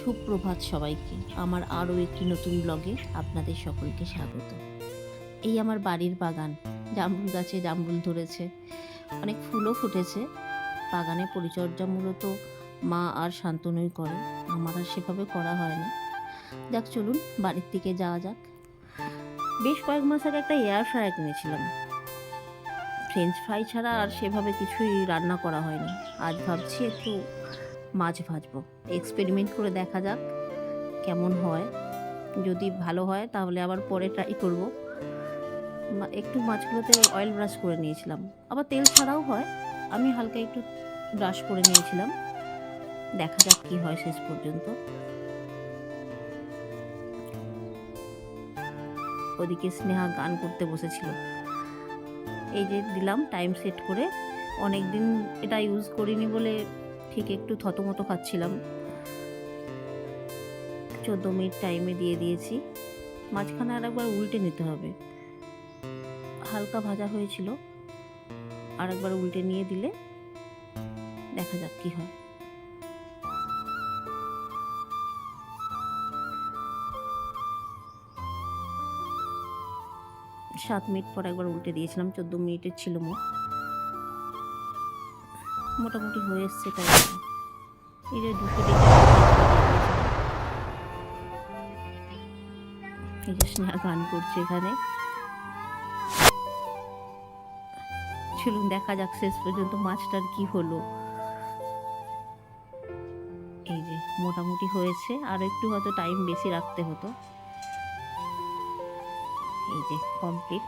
সুপ্রভাত সবাইকে। আমার আরও একটি নতুন ব্লগে আপনাদের সকলকে স্বাগত। এই আমার বাড়ির বাগান, জামরুল গাছে জামরুল ধরেছে, অনেক ফুলও ফুটেছে। বাগানে পরিচর্যা মূলত মা আর শান্তনুই করে, আমার আর সেভাবে করা হয় না। যাক, চলুন বাড়ির দিকে যাওয়া যাক। বেশ কয়েক মাস আগে একটা এয়ার ফ্রায়ার কিনেছিলাম। ফ্রেঞ্চ ফ্রাই ছাড়া আর সেভাবে কিছুই রান্না করা হয়নি। আজ ভাবছি একটু মাছ ভাজবো, এক্সপেরিমেন্ট করে দেখা যাক কেমন হয়। যদি ভালো হয় তাহলে আবার পরে ট্রাই করব। একটু মাছগুলোতে অয়েল ব্রাশ করে নিয়েছিলাম, আবার তেল ছাড়াও হয়। আমি হালকা একটু ব্রাশ করে নিয়েছিলাম। দেখা যাক কি হয় শেষ পর্যন্ত। ওদিকে স্নেহা গান করতে বসেছিল। এই যে দিলাম টাইম সেট করে। অনেক দিন এটা ইউজ করিনি বলে ঠিক একটু থতমতো খাচ্ছিলাম। 14 মিনিট টাইমে দিয়ে দিয়েছি। মাঝখানে আর একবার উল্টে নিতে হবে। হালকা ভাজা হয়েছিল, আর একবার উল্টে নিয়ে দিলে দেখা যাক কি হয়। সাত মিনিট পর একবার উল্টে দিয়েছিলাম, 14 মিনিটের ছিল মোটামুটি হয়ে এসছে। তাই এই যে দুটো এই যে স্নেহা গান করছে এখানে। চলুন দেখা যাক শেষ পর্যন্ত মাছটার কি হলো। এই যে মোটামুটি হয়েছে, আর একটু হয়তো টাইম বেশি রাখতে হতো। এই যে কমপ্লিট।